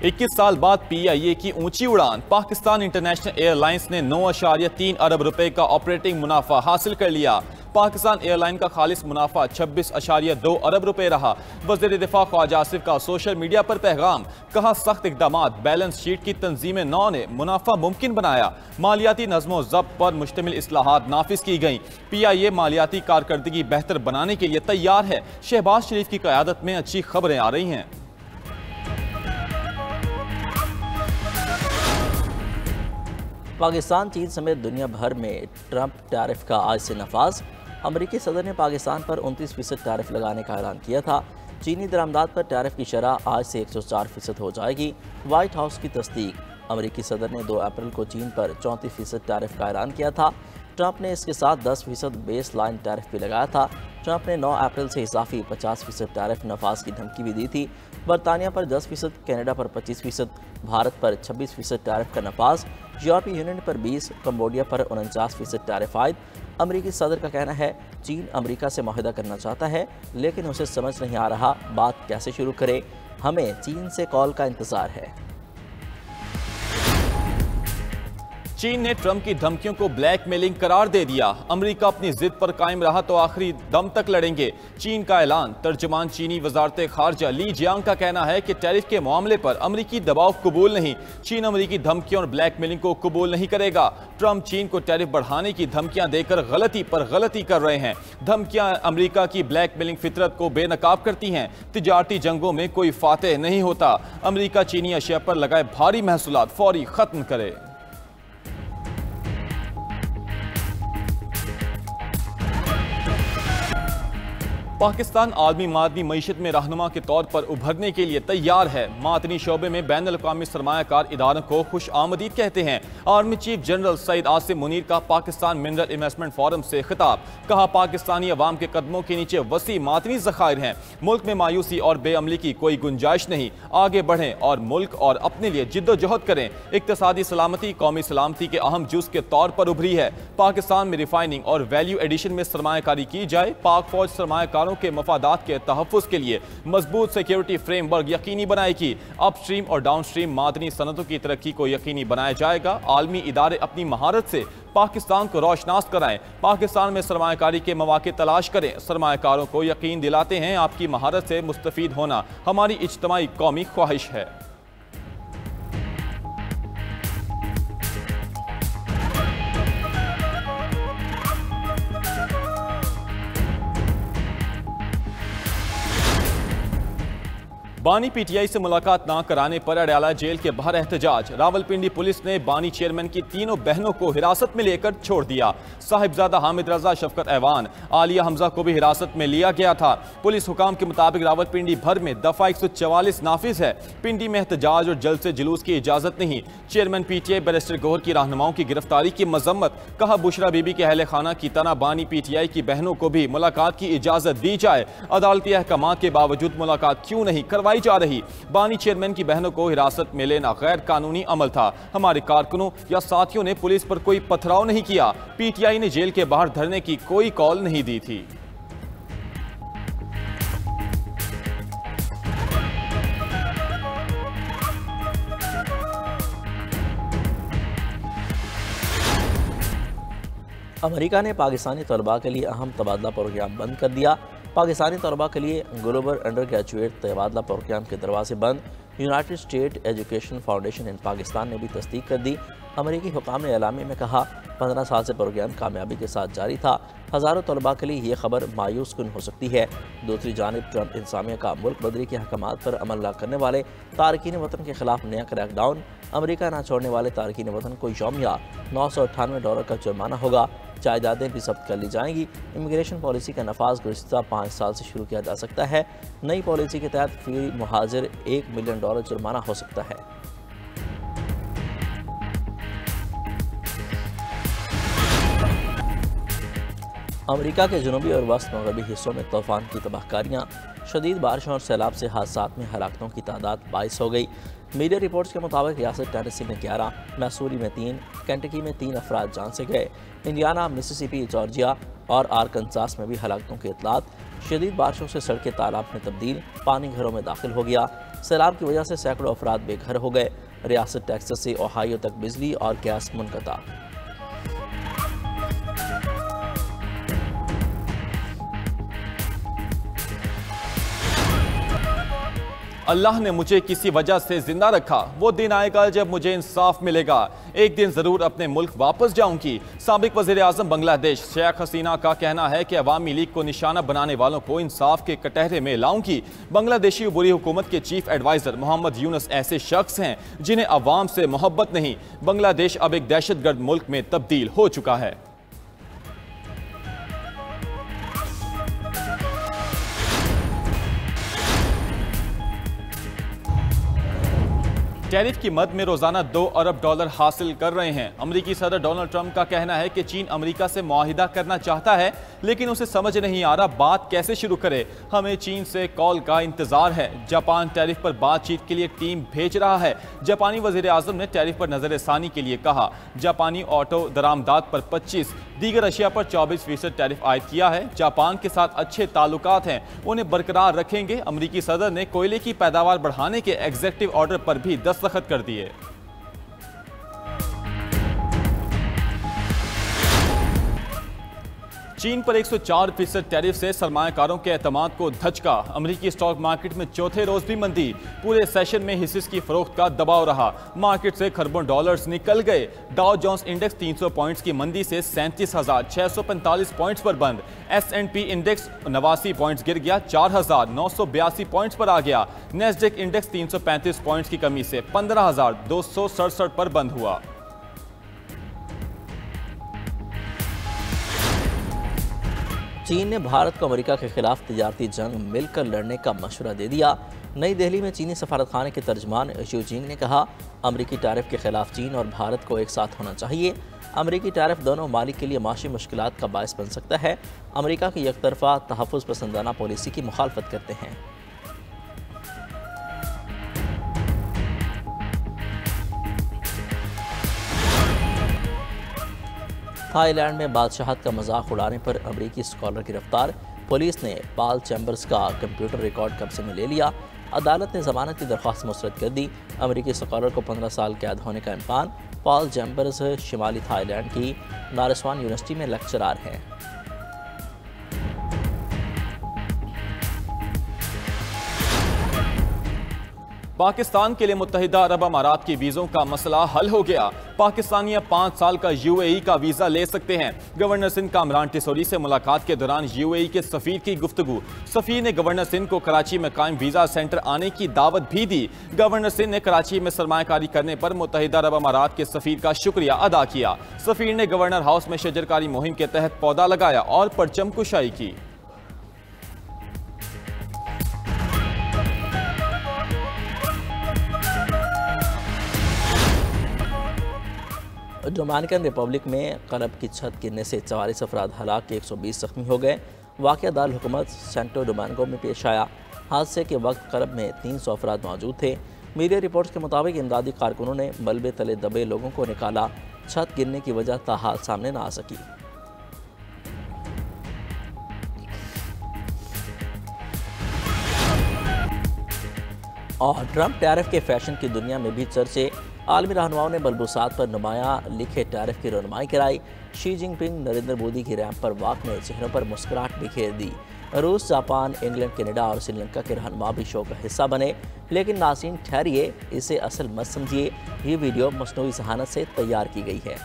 21 साल बाद PIA की ऊंची उड़ान। पाकिस्तान इंटरनेशनल एयरलाइंस ने 9.3 अरब रुपए का ऑपरेटिंग मुनाफा हासिल कर लिया। पाकिस्तान एयरलाइन का खालिस मुनाफा 26.2 अरब रुपए रहा। वज़ीर दिफा ख्वाजा आसिफ का सोशल मीडिया पर पैगाम, कहा सख्त इक़दामात बैलेंस शीट की तंजीम नौ ने मुनाफा मुमकिन बनाया। मालियाती नज़्मो ज़ब्त पर मुश्तमिल इस्लाहात नाफिज की गई। PIA मालियाती कारकर्दगी बेहतर बनाने के लिए तैयार है। शहबाज शरीफ की क़यादत में अच्छी खबरें आ रही हैं। पाकिस्तान, चीन समेत दुनिया भर में ट्रंप टैरिफ का आज से नफाज। अमरीकी सदर ने पाकिस्तान पर 29% टैरिफ लगाने का ऐलान किया था। चीनी दरामदात पर टैरिफ की शरह आज से 104% हो जाएगी। वाइट हाउस की तस्दीक, अमरीकी सदर ने 2 अप्रैल को चीन पर 34% टैरिफ का ऐलान किया था। ट्रंप ने इसके साथ 10% बेस लाइन टैरिफ भी लगाया था। ट्रंप ने 9 अप्रैल से इजाफी 50% टैरिफ नफाज की धमकी भी दी थी। बरतानिया पर 10%, कनाडा पर 25%, भारत पर 26% टैरिफ का नफाज, यूरोपीय यूनियन पर 20%, कम्बोडिया पर 49% टैरिफ आयद। अमरीकी सदर का कहना है चीन अमरीका से मुआहदा करना चाहता है, लेकिन उसे समझ नहीं आ रहा बात कैसे शुरू करे। हमें चीन से कॉल का इंतज़ार है। चीन ने ट्रंप की धमकियों को ब्लैकमेलिंग करार दे दिया। अमेरिका अपनी जिद पर कायम रहा तो आखिरी दम तक लड़ेंगे, चीन का ऐलान। तर्जुमान चीनी वजारत खारजा ली जियांग का कहना है कि टैरिफ के मामले पर अमेरिकी दबाव कबूल नहीं। चीन अमेरिकी धमकियों और ब्लैकमेलिंग को कबूल नहीं करेगा। ट्रंप चीन को टैरिफ बढ़ाने की धमकियां देकर गलती पर गलती कर रहे हैं। धमकियां अमेरिका की ब्लैकमेलिंग फितरत को बेनकाब करती हैं। तिजारती जंगों में कोई फातेह नहीं होता। अमेरिका चीनी अशिया पर लगाए भारी महसूलात फौरी खत्म करे। पाकिस्तान आलमी मादनी मईशत में रहनुमा के तौर पर उभरने के लिए तैयार है। मादनी शोबे में बैन अल-अक़वामी सरमायाकार इदारों को खुश आमदीद कहते हैं। Army chief general Syed Asim Munir का पाकिस्तान मिनरल इन्वेस्टमेंट फोरम से खिताब, कहा पाकिस्तानी अवाम के कदमों के नीचे वसी मादनी ज़खायर हैं। मुल्क में मायूसी और बेअमली की कोई गुंजाइश नहीं। आगे बढ़ें और मुल्क और अपने लिए जिद्दोजहद करें। इक्तसादी सलामती कौमी सलामती के अहम जुज़ के तौर पर उभरी है। पाकिस्तान में रिफाइनिंग और वैल्यू एडिशन में सरमायाकारी की जाए। पाक फौज सरमायाकारों के मफादात के तहफ़्फ़ुज़ के लिए मजबूत सिक्योरिटी फ्रेमवर्क यकीनी बनाएगी। अपस्ट्रीम और डाउनस्ट्रीम मादनी सनतों की तरक्की को यकीनी बनाया जाएगा। आलमी इदारे अपनी महारत से पाकिस्तान को रोशनास कराएं। पाकिस्तान में सरमायाकारी के मौके तलाश करें। सरमायाकारों को यकीन दिलाते हैं आपकी महारत से मुस्तफीद होना हमारी इज्तिमाई कौमी ख्वाहिश है। बानी PTI से मुलाकात ना कराने पर अडयाला जेल के बाहर एहतजाज। रावलपिंडी पुलिस ने बानी चेयरमैन की तीनों बहनों को हिरासत में लेकर छोड़ दिया। साहिबजादा हामिद रजा, शफकत ऐवान, आलिया हमजा को भी हिरासत में लिया गया था। पुलिस हुकाम के मुताबिक रावलपिंडी भर में दफा 144 नाफिज है। पिंडी में एहतजाज और जलसे जुलूस की इजाजत नहीं। चेयरमैन PTI बैरिस्टर गौहर की रहनुमाओं की गिरफ्तारी की मजम्मत, कहा बुशरा बीबी के अहले खाना की तरह बानी PTI की बहनों को भी मुलाकात की इजाजत दी जाए। अदालती अहकाम के बावजूद मुलाकात क्यों नहीं करवाई जा रही। बानी चेयरमैन की बहनों को हिरासत में लेना गैर कानूनी अमल था। हमारे कारकुनों या साथियों ने पुलिस पर कोई पथराव नहीं किया। PTI ने जेल के बाहर धरने की कोई कॉल नहीं दी थी। अमेरिका ने पाकिस्तानी तलबा के लिए अहम तबादला प्रोग्राम बंद कर दिया। पाकिस्तानी तलबा के लिए ग्लोबल अंडर ग्रेजुएट तबादला प्रोग्राम के दरवाजे बंद। यूनाइटेड स्टेट एजुकेशन फाउंडेशन इन पाकिस्तान ने भी तस्दीक कर दी। अमेरिकी हुकाम ने एलामे में कहा 15 साल से प्रोग्राम कामयाबी के साथ जारी था। हज़ारों तलबा के लिए ये खबर मायूस कुन हो सकती है। दूसरी जानब ट्रंप इंसामिया का मुल्क बदरी के अहकामात पर अमल न करने वाले तारकीन वतन के खिलाफ नया क्रैकडाउन। अमेरिका ना छोड़ने वाले तारकीन वतन को यौमिया $998 का जुर्माना होगा। जायदादें भी जब्त कर ली जाएंगी। इमिग्रेशन पॉलिसी का नफाज गुज़िश्ता 5 साल से शुरू किया जा सकता है। नई पॉलिसी के तहत फी मुहाजिर $1 मिलियन जुर्माना हो सकता है। अमेरिका के जनूबी और वस्त मगरबी हिस्सों में तूफान की तबाहकारियाँ, शदीद बारिशों और सैलाब से हादसात में हलाकतों की तादाद 22 हो गई। मीडिया रिपोर्ट्स के मुताबिक रियासत टेनेसी में 11, मैसूरी में 3, केंटकी में 3 अफराद जान से गए। इंडियाना, मिसिसिपी, जॉर्जिया, और आरकनसास में भी हलाकतों की इतलात। शदीद बारिशों से सड़कें तालाब में तब्दील, पानी घरों में दाखिल हो गया। सैलाब की वजह से सैकड़ों अफराद बेघर हो गए। रियासत टेक्सास से ओहायो तक बिजली और गैस मुनक़ता। अल्लाह ने मुझे किसी वजह से जिंदा रखा, वो दिन आएगा जब मुझे इंसाफ मिलेगा। एक दिन जरूर अपने मुल्क वापस जाऊंगी। साबिक वज़ीर आज़म बांग्लादेश शेख हसीना का कहना है कि अवामी लीग को निशाना बनाने वालों को इंसाफ के कटहरे में लाऊंगी। बांग्लादेशी बुरी हुकूमत के चीफ एडवाइजर मोहम्मद यूनुस ऐसे शख्स हैं जिन्हें अवाम से मोहब्बत नहीं। बांग्लादेश अब एक दहशतगर्द मुल्क में तब्दील हो चुका है। टैरिफ की मद में रोजाना $2 अरब हासिल कर रहे हैं। अमेरिकी सदर डोनाल्ड ट्रंप का कहना है कि चीन अमेरिका से मुआहिदा करना चाहता है, लेकिन उसे समझ नहीं आ रहा बात कैसे शुरू करे। हमें चीन से कॉल का इंतजार है। जापान टैरिफ पर बातचीत के लिए टीम भेज रहा है। जापानी वजीर आजम ने टैरिफ पर नजरसानी के लिए कहा। जापानी ऑटो दरामदात पर 25, दीगर अशिया पर 24% टैरिफ आयद किया है। जापान के साथ अच्छे ताल्लुकात हैं, उन्हें बरकरार रखेंगे। अमेरिकी सदर ने कोयले की पैदावार बढ़ाने के एग्जीक्यूटिव ऑर्डर पर भी दस्तखत कर दिए। चीन पर 104% टैरिफ से सरमायाकारों के एतमाद को धचका। अमेरिकी स्टॉक मार्केट में चौथे रोज भी मंदी। पूरे सेशन में हिस्से की फरोख्त का दबाव रहा। मार्केट से खरबों डॉलर्स निकल गए। डाउ जोन्स इंडेक्स 300 पॉइंट्स की मंदी से 37,645 पॉइंट्स पर बंद। S&P इंडेक्स 89 पॉइंट्स गिर गया, 4,982 पॉइंट्स पर आ गया। नेस्डेक इंडेक्स 335 पॉइंट्स की कमी से 15,267 पर बंद हुआ। चीन ने भारत को अमेरिका के खिलाफ तिजारती जंग मिलकर लड़ने का मशवरा दे दिया। नई दिल्ली में चीनी सफारतखाने के तर्जमान शी जिंग ने कहा, अमेरिकी टैरिफ के खिलाफ चीन और भारत को एक साथ होना चाहिए। अमेरिकी टैरिफ दोनों मालिक के लिए माशी मुश्किलात का बायस बन सकता है। अमेरिका की एकतरफा तहफ़्फ़ुज़ पसंदाना पॉलिसी की मुखालफत करते हैं। थाईलैंड में बादशाहत का मजाक उड़ाने पर अमेरिकी स्कॉलर गिरफ्तार। पुलिस ने पॉल चैम्बर्स का कंप्यूटर रिकॉर्ड कब्जे में ले लिया। अदालत ने जमानत की दरख्वास्त मुस्तरद कर दी। अमेरिकी स्कॉलर को 15 साल कैद होने का इम्कान। पॉल चैम्बर्स शिमाली थाईलैंड की नारस्वान यूनिवर्सिटी में लेक्चरार हैं। पाकिस्तान के लिए मुत्तहिदा अरब अमारात की वीज़ों का मसला हल हो गया। पाकिस्तानी अब 5 साल का UAE का वीज़ा ले सकते हैं। गवर्नर सिंध कामरान टिसोरी से मुलाकात के दौरान UAE के सफ़ीर की गुफ्तगू। सफ़ीर ने गवर्नर सिंध को कराची में कायम वीज़ा सेंटर आने की दावत भी दी। गवर्नर सिंध ने कराची में सरमायाकारी करने पर मुत्तहिदा अरब अमारात के सफ़ीर का शुक्रिया अदा किया। सफ़ीर ने गवर्नर हाउस में शजरकारी मुहिम के तहत पौधा लगाया और परचम कुशाई की। डोमिनिकन रिपब्लिक में क्लब की छत गिरने से 44 अफराद हलाक, 120 जख्मी हो गए। वाक़या दारुल हुकूमत सेंटो डोमिंगो में पेश आया। हादसे के वक्त क्लब में 300 अफराद मौजूद थे। मीडिया रिपोर्ट्स के मुताबिक इमदादी कारकुनों ने मलबे तले दबे लोगों को निकाला। छत गिरने की वजह ताहाल सामने न आ सकी। और ट्रंप टैरिफ के फैशन की दुनिया में भी चर्चे। आलमी रहनुमाओं ने बलबूसात पर नुमायां लिखे टैरिफ की रहनुमाई कराई। शी जिनपिंग नरेंद्र मोदी की रैंप पर वॉक में चेहरों पर मुस्कुराहट बिखेर दी। रूस, जापान, इंग्लैंड, कनाडा और श्रीलंका के रहनुमा भी शो का हिस्सा बने। लेकिन नाज़रीन ठहरिए, इसे असल मत समझिए। ये वीडियो मसनूई ज़हानत से तैयार की गई है।